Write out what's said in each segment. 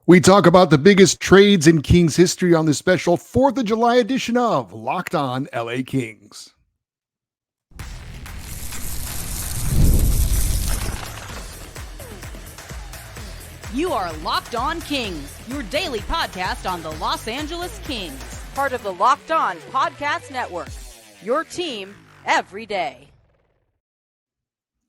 We talk about the biggest trades in Kings history on this special 4th of July edition of Locked On LA Kings. You are Locked On Kings, your daily podcast on the Los Angeles Kings, part of the Locked On Podcast Network, your team every day.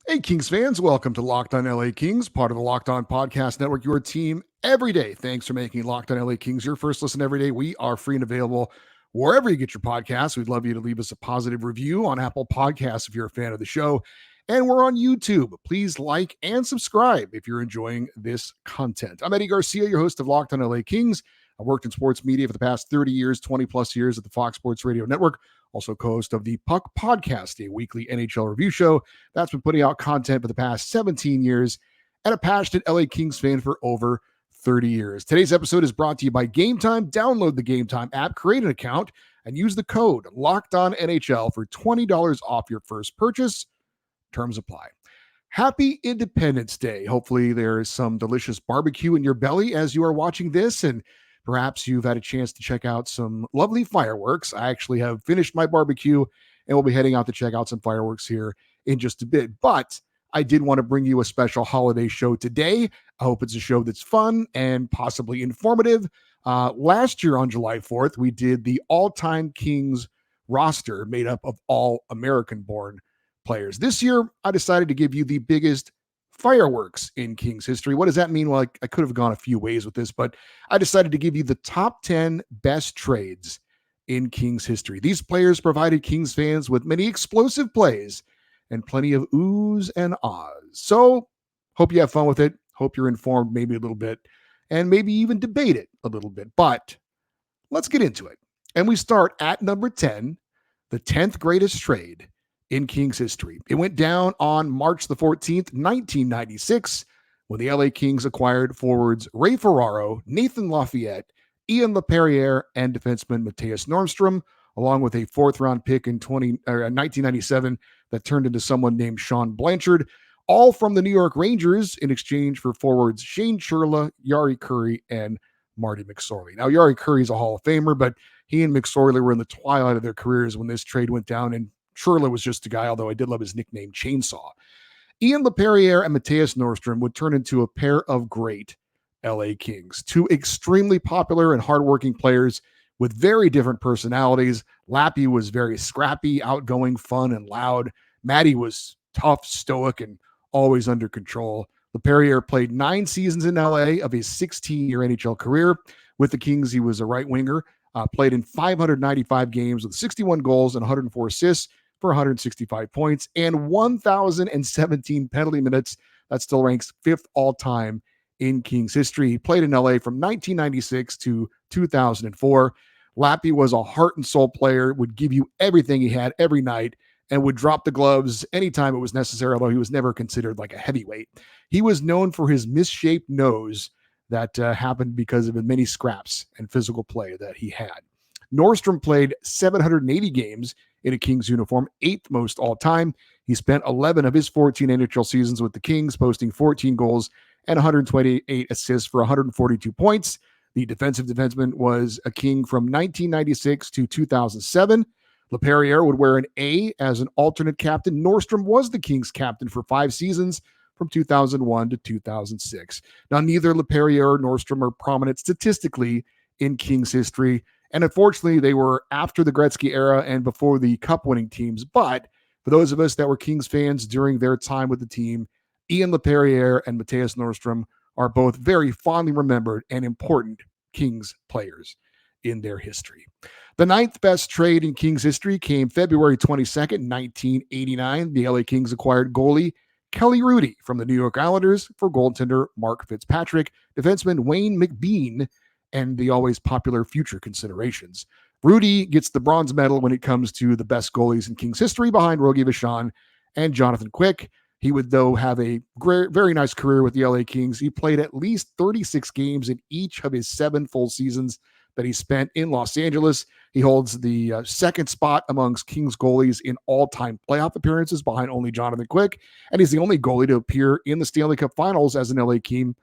Hey, Kings fans, welcome to Locked On LA Kings, part of the Locked On Podcast Network, your team every day. Thanks for making Locked On LA Kings your first listen every day. We are free and available wherever you get your podcasts. We'd love you to leave us a positive review on Apple Podcasts if you're a fan of the show. And we're on YouTube. Please like and subscribe if you're enjoying this content. I'm Eddie Garcia, your host of Locked On LA Kings. I worked in sports media for the past 30 years, 20 plus years at the Fox Sports Radio Network. Also co-host of the Puck Podcast, a weekly NHL review show that's been putting out content for the past 17 years, and a passionate LA Kings fan for over 30 years. Today's episode is brought to you by Gametime. Download the Gametime app, create an account, and use the code LOCKEDONNHL for $20 off your first purchase. Terms apply. Happy Independence Day. Hopefully there is some delicious barbecue in your belly as you are watching this, and perhaps you've had a chance to check out some lovely fireworks. I actually have finished my barbecue and we'll be heading out to check out some fireworks here in just a bit. But I did want to bring you a special holiday show today. I hope it's a show that's fun and possibly informative. Last year on July 4th, we did the all-time Kings roster made up of all American-born players. This year, I decided to give you the biggest fireworks in Kings history. What does that mean? Well, I could have gone a few ways with this, but I decided to give you the top 10 best trades in Kings history. These players provided Kings fans with many explosive plays and plenty of oohs and ahs. So, hope you have fun with it. Hope you're informed maybe a little bit and maybe even debate it a little bit. But let's get into it. And we start at number 10, the 10th greatest trade in Kings history. It went down on March the 14th, 1996, when the LA Kings acquired forwards Ray Ferraro, Nathan Lafayette, Ian LaPerriere, and defenseman Mattias Normstrom, along with a fourth-round pick in 1997 that turned into someone named Sean Blanchard, all from the New York Rangers in exchange for forwards Shane Churla, Yari Curry, and Marty McSorley. Now, Yari Curry is a Hall of Famer, but he and McSorley were in the twilight of their careers when this trade went down, and Churla was just a guy, although I did love his nickname, Chainsaw. Ian LaPerriere and Mattias Normstrom would turn into a pair of great LA Kings. Two extremely popular and hardworking players with very different personalities. Lappy was very scrappy, outgoing, fun, and loud. Matty was tough, stoic, and always under control. LaPerriere played 9 seasons in LA of his 16-year NHL career. With the Kings, he was a right winger, played in 595 games with 61 goals and 104 assists for 165 points and 1,017 penalty minutes. That still ranks 5th all-time in Kings history. He played in LA from 1996 to 2004. Lappy was a heart and soul player, would give you everything he had every night, and would drop the gloves anytime it was necessary, although he was never considered like a heavyweight. He was known for his misshaped nose that happened because of the many scraps and physical play that he had. Nordstrom played 780 games in a Kings uniform, 8th most all time. He spent 11 of his 14 NHL seasons with the Kings, posting 14 goals and 128 assists for 142 points. The defensive defenseman was a King from 1996 to 2007. LaPerriere would wear an A as an alternate captain. Nordstrom was the Kings captain for 5 seasons from 2001 to 2006. Now, neither LaPerriere or Nordstrom are prominent statistically in Kings history, and unfortunately, they were after the Gretzky era and before the cup-winning teams. But for those of us that were Kings fans during their time with the team, Ian LaPerriere and Mattias Normstrom are both very fondly remembered and important Kings players in their history. The 9th best trade in Kings history came February 22nd, 1989. The LA Kings acquired goalie Kelly Hrudey from the New York Islanders for goaltender Mark Fitzpatrick, defenseman Wayne McBean, and the always popular future considerations. Hrudey gets the bronze medal when it comes to the best goalies in Kings history behind Rogie Vachon and Jonathan Quick. He would, though, have a very nice career with the LA Kings. He played at least 36 games in each of his 7 full seasons that he spent in Los Angeles. He holds the second spot amongst Kings goalies in all-time playoff appearances behind only Jonathan Quick, and he's the only goalie to appear in the Stanley Cup Finals as an LA King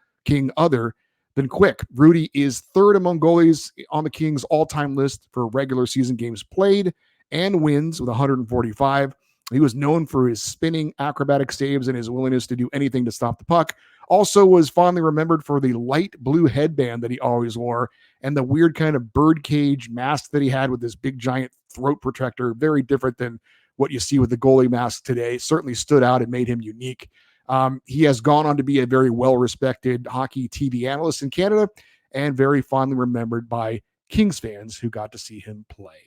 other than quick. Rudy is third among goalies on the Kings all-time list for regular season games played and wins with 145. He was known for his spinning acrobatic saves and his willingness to do anything to stop the puck. Also was fondly remembered for the light blue headband that he always wore and the weird kind of birdcage mask that he had with this big giant throat protector. Very different than what you see with the goalie mask today. Certainly stood out and made him unique. He has gone on to be a very well-respected hockey TV analyst in Canada and very fondly remembered by Kings fans who got to see him play.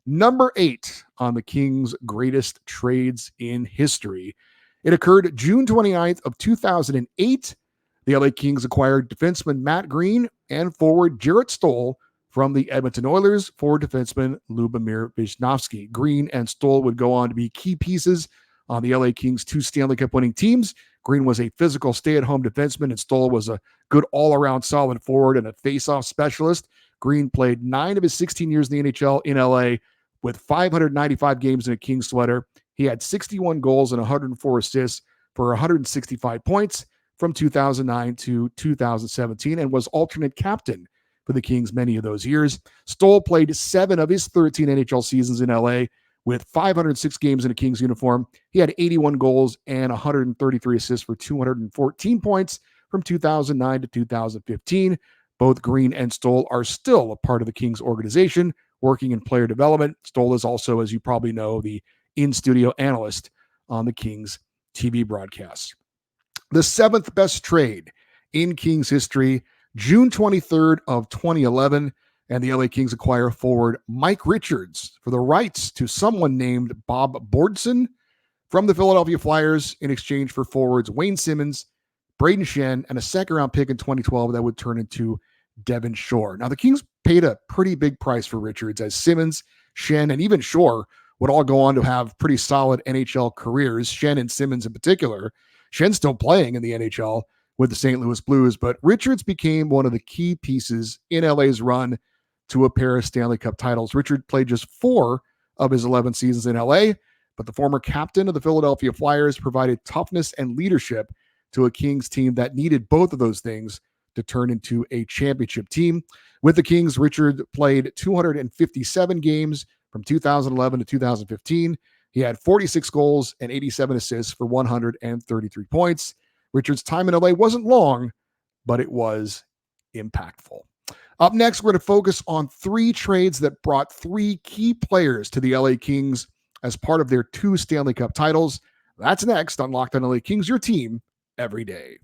Number 8 on the Kings' greatest trades in history. It occurred June 29th of 2008. The LA Kings acquired defenseman Matt Green and forward Jarrett Stoll from the Edmonton Oilers for defenseman Lubomir Visnovsky. Green and Stoll would go on to be key pieces on the LA Kings' 2 Stanley Cup winning teams. Green was a physical stay-at-home defenseman, and Stoll was a good all-around solid forward and a face-off specialist. Green played 9 of his 16 years in the NHL in LA with 595 games in a Kings sweater. He had 61 goals and 104 assists for 165 points from 2009 to 2017 and was alternate captain for the Kings many of those years. Stoll played 7 of his 13 NHL seasons in LA with 506 games in a Kings uniform. He had 81 goals and 133 assists for 214 points from 2009 to 2015. Both Green and Stoll are still a part of the Kings organization, working in player development. Stoll is also, as you probably know, the in-studio analyst on the Kings TV broadcasts. The 7th best trade in Kings history, June 23rd of 2011, and the LA Kings acquire forward Mike Richards for the rights to someone named Bob Bordson from the Philadelphia Flyers in exchange for forwards Wayne Simmons, Braden Shen, and a second-round pick in 2012 that would turn into Devin Shore. Now, the Kings paid a pretty big price for Richards, as Simmons, Shen, and even Shore would all go on to have pretty solid NHL careers. Shen and Simmons in particular. Shen's still playing in the NHL with the St. Louis Blues, but Richards became one of the key pieces in LA's run to a pair of Stanley Cup titles. Richard played just 4 of his 11 seasons in LA, but the former captain of the Philadelphia Flyers provided toughness and leadership to a Kings team that needed both of those things to turn into a championship team. With the Kings, Richard played 257 games from 2011 to 2015. He had 46 goals and 87 assists for 133 points. Richard's time in LA wasn't long, but it was impactful. Up next, we're going to focus on 3 trades that brought 3 key players to the LA Kings as part of their 2 Stanley Cup titles. That's next on Locked On LA Kings, your team every day.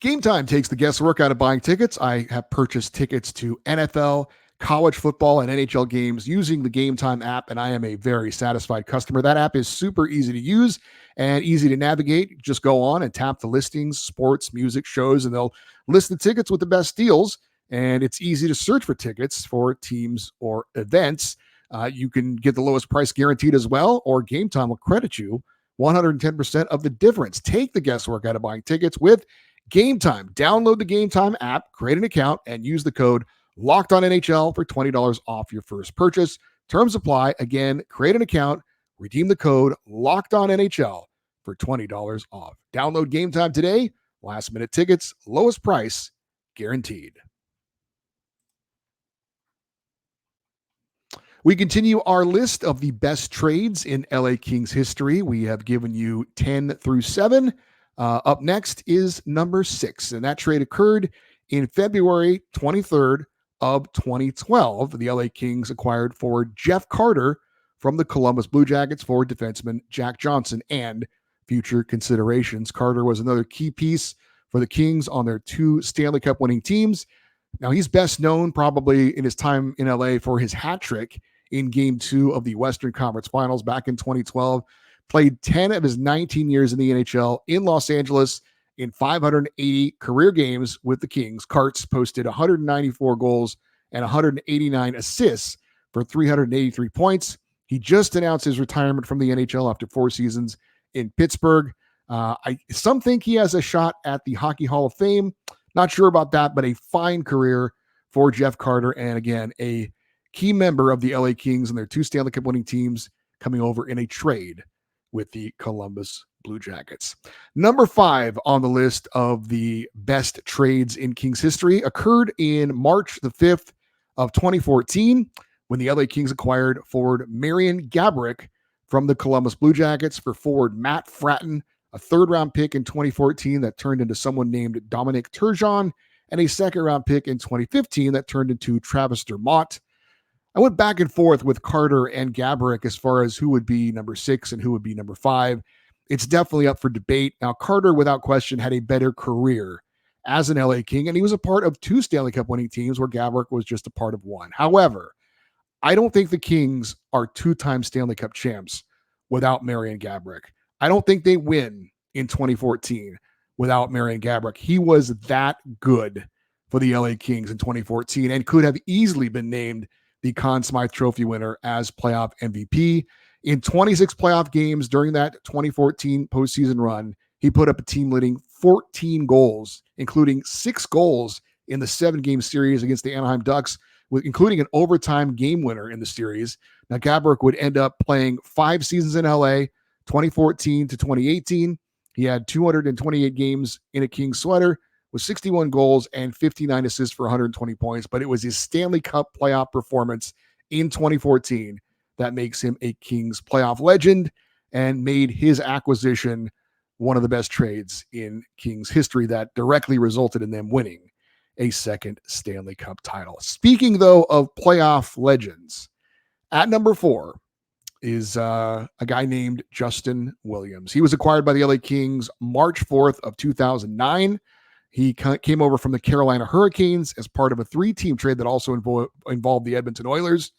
Gametime takes the guesswork out of buying tickets. I have purchased tickets to NFL, college football, and NHL games using the Gametime app, and I am a very satisfied customer. That app is super easy to use and easy to navigate. Just go on and tap the listings, sports, music, shows, and they'll list the tickets with the best deals. And it's easy to search for tickets for teams or events. You can get the lowest price guaranteed as well, or Gametime will credit you 110% of the difference. Take the guesswork out of buying tickets with Gametime. Download the Gametime app, create an account, and use the code LOCKEDONNHL for $20 off your first purchase. Terms apply. Again, create an account, redeem the code LOCKEDONNHL for $20 off. Download Gametime today. Last minute tickets, lowest price guaranteed. We continue our list of the best trades in LA Kings history. We have given you 10 through 7. Up next is number 6, and that trade occurred in February 23rd of 2012. The LA Kings acquired forward Jeff Carter from the Columbus Blue Jackets for defenseman Jack Johnson and future considerations. Carter was another key piece for the Kings on their 2 Stanley Cup winning teams. Now, he's best known probably in his time in LA for his hat trick in Game 2 of the Western Conference Finals back in 2012. Played 10 of his 19 years in the NHL in Los Angeles in 580 career games with the Kings. Karts posted 194 goals and 189 assists for 383 points. He just announced his retirement from the NHL after 4 seasons in Pittsburgh. Some think he has a shot at the Hockey Hall of Fame. Not sure about that, but a fine career for Jeff Carter. And again, a key member of the LA Kings and their 2 Stanley Cup winning teams coming over in a trade with the Columbus Blue Jackets. Number 5 on the list of the best trades in Kings history occurred in March the 5th of 2014 when the LA Kings acquired forward Marian Gaborik from the Columbus Blue Jackets for forward Matt Fratton, a third-round pick in 2014 that turned into someone named Dominic Turgeon, and a second-round pick in 2015 that turned into Travis Dermott. I went back and forth with Carter and Gaborik as far as who would be number 6 and who would be number 5. It's definitely up for debate. Now, Carter, without question, had a better career as an LA King, and he was a part of 2 Stanley Cup winning teams where Gaborik was just a part of 1. However, I don't think the Kings are 2-time Stanley Cup champs without Marian Gaborik. I don't think they win in 2014 without Marian Gaborik. He was that good for the LA Kings in 2014 and could have easily been named the Conn Smythe Trophy winner as playoff MVP. In 26 playoff games during that 2014 postseason run, he put up a team-leading 14 goals, including 6 goals in the 7-game series against the Anaheim Ducks, including an overtime game winner in the series. Now, Gaborik would end up playing 5 seasons in LA, 2014 to 2018. He had 228 games in a Kings sweater with 61 goals and 59 assists for 120 points, but it was his Stanley Cup playoff performance in 2014 that makes him a Kings playoff legend and made his acquisition one of the best trades in Kings history that directly resulted in them winning a second Stanley Cup title. Speaking, though, of playoff legends, at number 4 is a guy named Justin Williams. He was acquired by the LA Kings March 4th of 2009. He came over from the Carolina Hurricanes as part of a 3-team trade that also involved the Edmonton Oilers.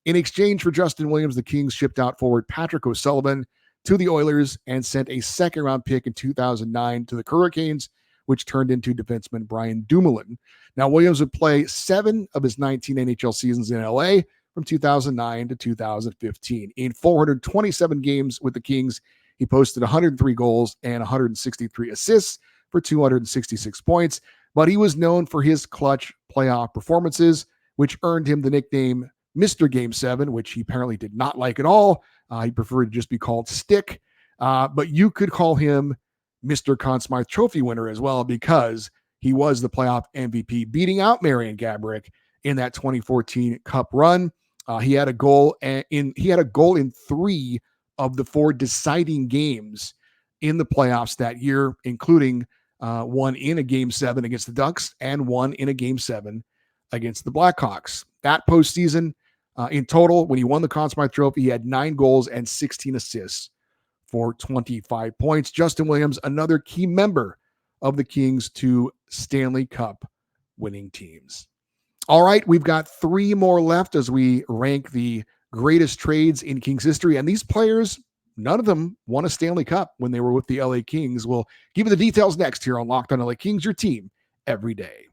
In exchange for Justin Williams, the Kings shipped out forward Patrick O'Sullivan to the Oilers and sent a second-round pick in 2009 to the Hurricanes, which turned into defenseman Brian Dumoulin. Now, Williams would play 7 of his 19 NHL seasons in LA from 2009 to 2015. In 427 games with the Kings, he posted 103 goals and 163 assists for 266 points, but he was known for his clutch playoff performances, which earned him the nickname Mr. Game 7, which he apparently did not like at all. He preferred to just be called Stick, but you could call him Mr. Conn Smythe Trophy winner as well because he was the playoff MVP, beating out Marian Gaborik in that 2014 Cup run. He had a goal in 3 of the 4 deciding games in the playoffs that year, including one in a Game 7 against the Ducks and one in a Game 7 against the Blackhawks. That postseason, in total, when he won the Conn Smythe Trophy, he had 9 goals and 16 assists for 25 points. Justin Williams, another key member of the Kings' 2 Stanley Cup winning teams. All right, we've got 3 more left as we rank the greatest trades in Kings history. And these players, none of them won a Stanley Cup when they were with the LA Kings. We'll give you the details next here on Locked on LA Kings, your team every day.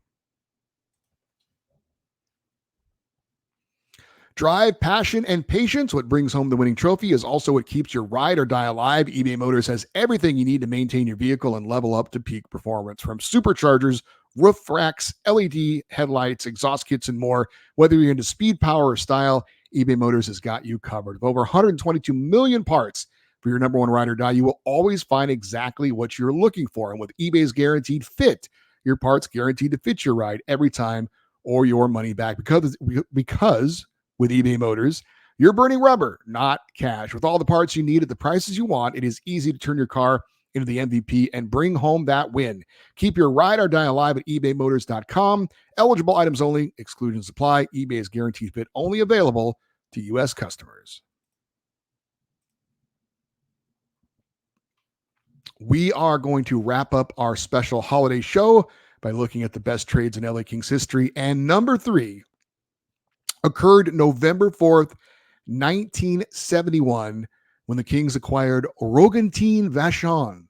Drive, passion, and patience. What brings home the winning trophy is also what keeps your ride or die alive. eBay Motors has everything you need to maintain your vehicle and level up to peak performance. From superchargers, roof racks, LED headlights, exhaust kits, and more. Whether you're into speed, power, or style, eBay Motors has got you covered. With over 122 million parts for your number one ride or die, you will always find exactly what you're looking for. And with eBay's guaranteed fit, your parts guaranteed to fit your ride every time or your money back. Because with eBay Motors, you're burning rubber, not cash. With all the parts you need at the prices you want, it is easy to turn your car into the MVP and bring home that win. Keep your ride or die alive at ebaymotors.com. Eligible items only. Exclusions apply. eBay is guaranteed fit only available to U.S. customers. We are going to wrap up our special holiday show by looking at the best trades in LA Kings history. And number 3 occurred November 4th, 1971, when the Kings acquired Rogatine Vachon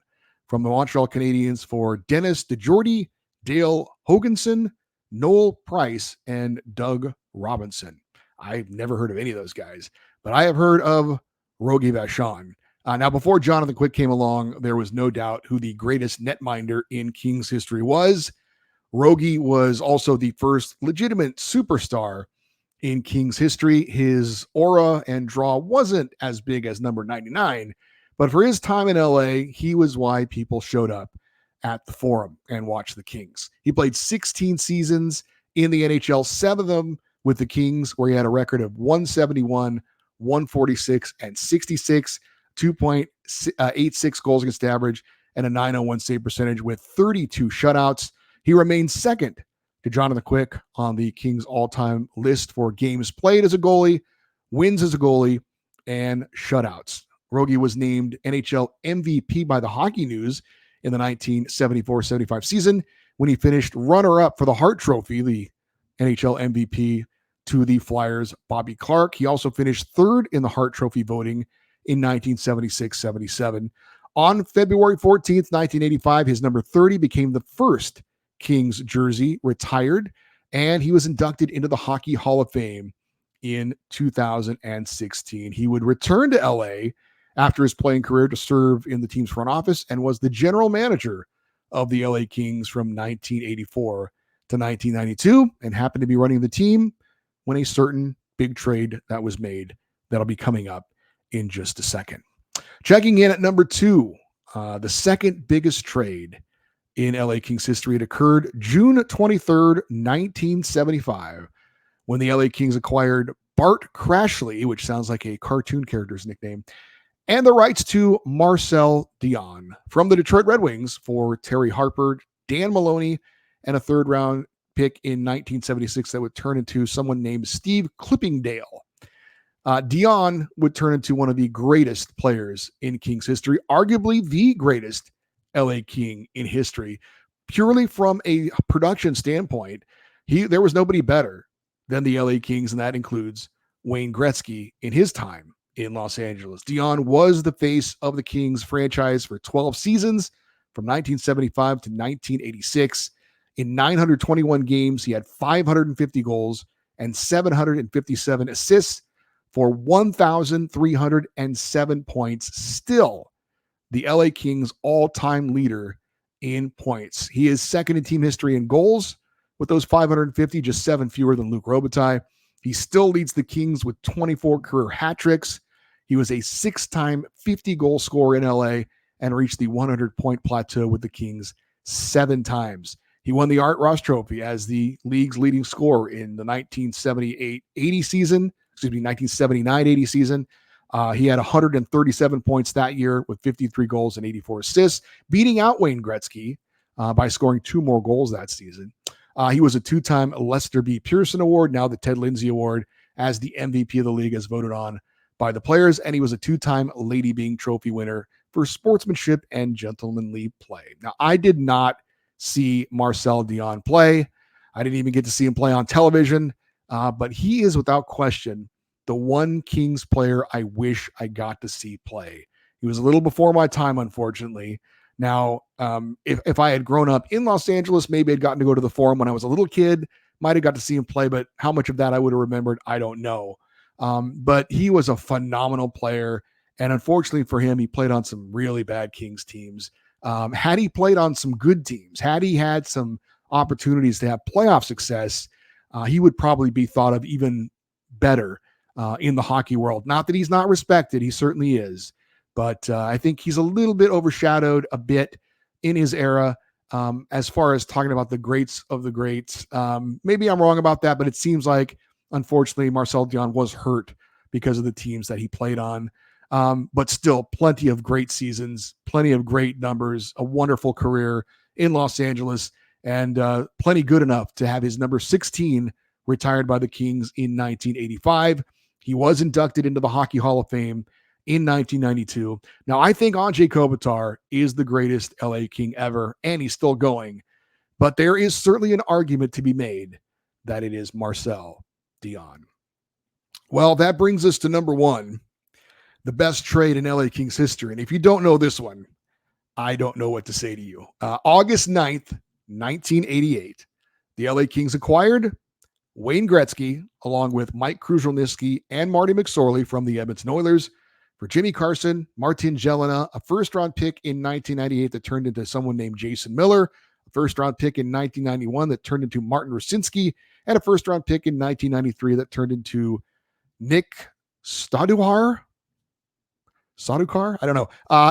from the Montreal Canadiens for Dennis DeJordy, Dale Hoganson, Noel Price, and Doug Robinson. I've never heard of any of those guys, but I have heard of Rogie Vachon. Now, before Jonathan Quick came along, there was no doubt who the greatest netminder in Kings history was. Rogie was also the first legitimate superstar in Kings history. His aura and draw wasn't as big as number 99, But for his time in LA, he was why people showed up at the Forum and watched the Kings. He played 16 seasons in the NHL, 7 of them with the Kings, where he had a record of 171, 146, and 66, 2.86 goals against average, and a 901 save percentage with 32 shutouts. He remains second to Jonathan Quick on the Kings all-time list for games played as a goalie, wins as a goalie, and shutouts. Rogie was named NHL MVP by the Hockey News in the 1974-75 season when he finished runner-up for the Hart Trophy, the NHL MVP, to the Flyers' Bobby Clarke. He also finished third in the Hart Trophy voting in 1976-77. On February 14th, 1985, his number 30 became the first Kings jersey retired, and he was inducted into the Hockey Hall of Fame in 2016. He would return to LA after his playing career to serve in the team's front office and was the general manager of the LA Kings from 1984 to 1992 and happened to be running the team when a certain big trade that was made that'll be coming up in just a second. Checking in at number 2, the second biggest trade in LA Kings history. It occurred June 23rd, 1975, when the LA Kings acquired Bart Crashley, which sounds like a cartoon character's nickname, and the rights to Marcel Dionne from the Detroit Red Wings for Terry Harper, Dan Maloney, and a third-round pick in 1976 that would turn into someone named Steve Klippingdale. Dionne would turn into one of the greatest players in Kings history, arguably the greatest LA King in history. Purely from a production standpoint, there was nobody better than the LA Kings, and that includes Wayne Gretzky in his time in Los Angeles. Dionne was the face of the Kings franchise for 12 seasons from 1975 to 1986. In 921 games, he had 550 goals and 757 assists for 1,307 points. Still the LA Kings all-time leader in points. He is second in team history in goals with those 550, just 7 fewer than Luc Robitaille. He still leads the Kings with 24 career hat tricks. He was a 6-time 50-goal scorer in LA and reached the 100-point plateau with the Kings 7 times. He won the Art Ross Trophy as the league's leading scorer in the 1978-80 season, 1979-80 season. He had 137 points that year with 53 goals and 84 assists, beating out Wayne Gretzky by scoring 2 more goals that season. He was a 2-time Lester B. Pearson Award, now the Ted Lindsay Award, as the MVP of the league as voted on by the players, and he was a 2-time Lady Byng Trophy winner for sportsmanship and gentlemanly play. Now, I did not see Marcel Dionne play. I didn't even get to see him play on television, but he is without question the one Kings player I wish I got to see play. He was a little before my time, unfortunately. Now, if I had grown up in Los Angeles, maybe I'd gotten to go to the Forum when I was a little kid, might have got to see him play, but how much of that I would have remembered, I don't know. But he was a phenomenal player, and unfortunately for him, he played on some really bad Kings teams. Had he played on some good teams, had he had some opportunities to have playoff success, he would probably be thought of even better in the hockey world. Not that he's not respected, he certainly is, but I think he's a little bit overshadowed a bit in his era as far as talking about the greats of the greats. Maybe I'm wrong about that, but it seems like, unfortunately, Marcel Dionne was hurt because of the teams that he played on. But still, plenty of great seasons, plenty of great numbers, a wonderful career in Los Angeles, and plenty good enough to have his number 16 retired by the Kings in 1985. He was inducted into the Hockey Hall of Fame in 1992. Now, I think Andrei Kopitar is the greatest LA King ever, and he's still going. But there is certainly an argument to be made that it is Marcel Dionne. Well, that brings us to number 1. The best trade in LA Kings history. And if you don't know this one, I don't know what to say to you. August 9th, 1988, the LA Kings acquired Wayne Gretzky, along with Mike Krushelnyski and Marty McSorley from the Edmonton Oilers, for Jimmy Carson, Martin Jelena, a first-round pick in 1998 that turned into someone named Jason Miller, a first-round pick in 1991 that turned into Martin Rucinski, and a first-round pick in 1993 that turned into Nick Staduhar. Sadukar? I don't know.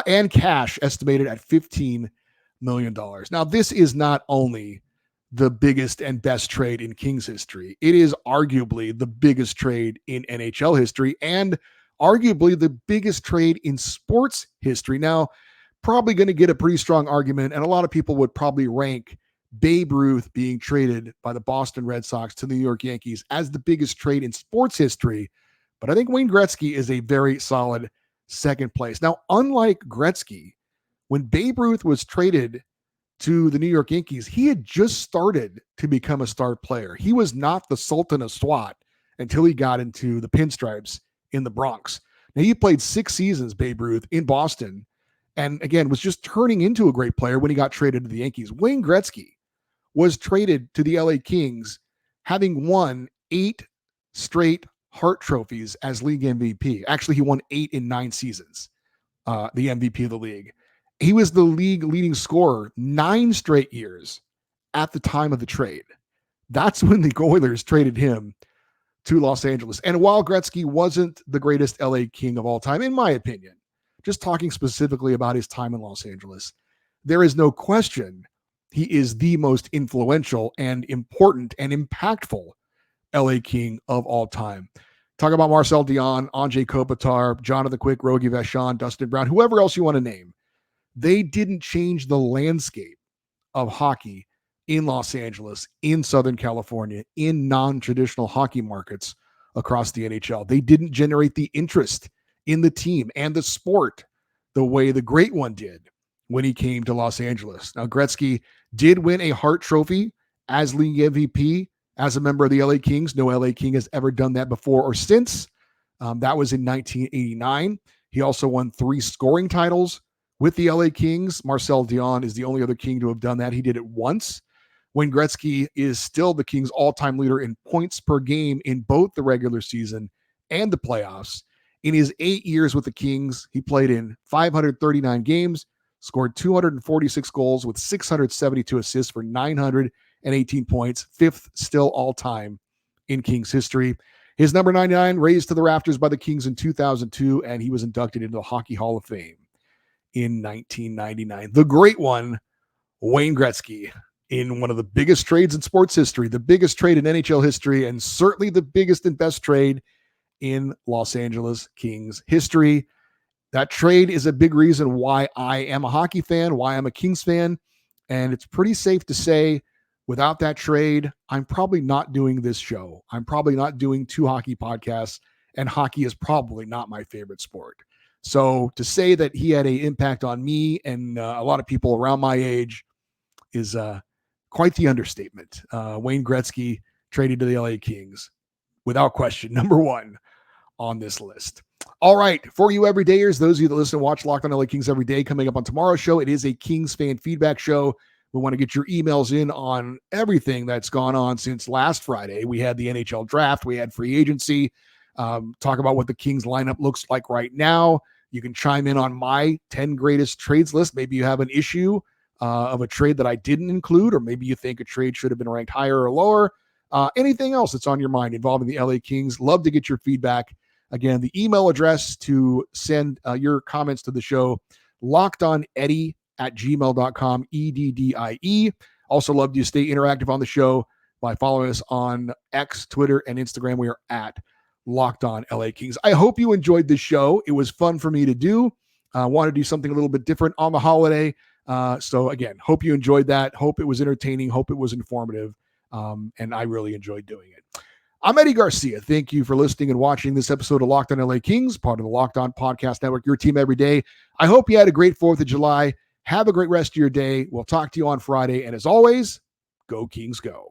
And cash estimated at $15 million. Now, this is not only the biggest and best trade in Kings history, it is arguably the biggest trade in NHL history and arguably the biggest trade in sports history. Now, probably going to get a pretty strong argument, and a lot of people would probably rank Babe Ruth being traded by the Boston Red Sox to the New York Yankees as the biggest trade in sports history. But I think Wayne Gretzky is a very solid second place. Now, unlike Gretzky, when Babe Ruth was traded to the New York Yankees, he had just started to become a star player. He was not the Sultan of SWAT until he got into the pinstripes in the Bronx. Now, he played 6 seasons, Babe Ruth, in Boston, and again, was just turning into a great player when he got traded to the Yankees. Wayne Gretzky was traded to the LA Kings, having won 8 straight Hart trophies as league MVP. Actually, he won 8 in 9 seasons, the MVP of the league. He was the league leading scorer 9 straight years at the time of the trade. That's when the Oilers traded him to Los Angeles. And while Gretzky wasn't the greatest LA King of all time, in my opinion, just talking specifically about his time in Los Angeles, there is no question he is the most influential and important and impactful LA King of all time. Talk about Marcel Dion, Anze Kopitar, Jonathan Quick, Rogie Vachon, Dustin Brown, whoever else you want to name. They didn't change the landscape of hockey in Los Angeles, in Southern California, in non-traditional hockey markets across the NHL. They didn't generate the interest in the team and the sport the way the great one did when he came to Los Angeles. Now, Gretzky did win a Hart Trophy as league MVP as a member of the LA Kings. No LA King has ever done that before or since. That was in 1989. He also won 3 scoring titles with the LA Kings. Marcel Dion is the only other King to have done that. He did it once. Wayne Gretzky is still the Kings' all-time leader in points per game in both the regular season and the playoffs. In his 8 years with the Kings, he played in 539 games, scored 246 goals with 672 assists for 918 points, 5th still all-time in Kings history. His number 99 raised to the rafters by the Kings in 2002, and he was inducted into the Hockey Hall of Fame in 1999. The great one, Wayne Gretzky, in one of the biggest trades in sports history, the biggest trade in NHL history, and certainly the biggest and best trade in Los Angeles Kings history. That trade is a big reason why I am a hockey fan, why I'm a Kings fan. And it's pretty safe to say, without that trade, I'm probably not doing this show. I'm probably not doing 2 hockey podcasts, and hockey is probably not my favorite sport. So to say that he had an impact on me and a lot of people around my age is quite the understatement. Wayne Gretzky traded to the LA Kings, without question, number 1 on this list. All right, for you everydayers, those of you that listen and watch Locked on LA Kings every day, coming up on tomorrow's show, it is a Kings fan feedback show. We want to get your emails in on everything that's gone on since last Friday. We had the NHL draft, we had free agency, talk about what the Kings lineup looks like right now. You can chime in on my 10 greatest trades list. Maybe you have an issue of a trade that I didn't include, or maybe you think a trade should have been ranked higher or lower. Anything else that's on your mind involving the LA Kings. Love to get your feedback. Again, the email address to send your comments to the show, lockedoneddie@gmail.com, EDDIE. Also love to stay interactive on the show by following us on X, Twitter, and Instagram. We are at Locked On LA Kings. I hope you enjoyed this show. It was fun for me to do. I want to do something a little bit different on the holiday. So again, hope you enjoyed that. Hope it was entertaining. Hope it was informative. And I really enjoyed doing it. I'm Eddie Garcia. Thank you for listening and watching this episode of Locked On LA Kings, part of the Locked On Podcast Network, your team every day. I hope you had a great 4th of July. Have a great rest of your day. We'll talk to you on Friday. And as always, go Kings go.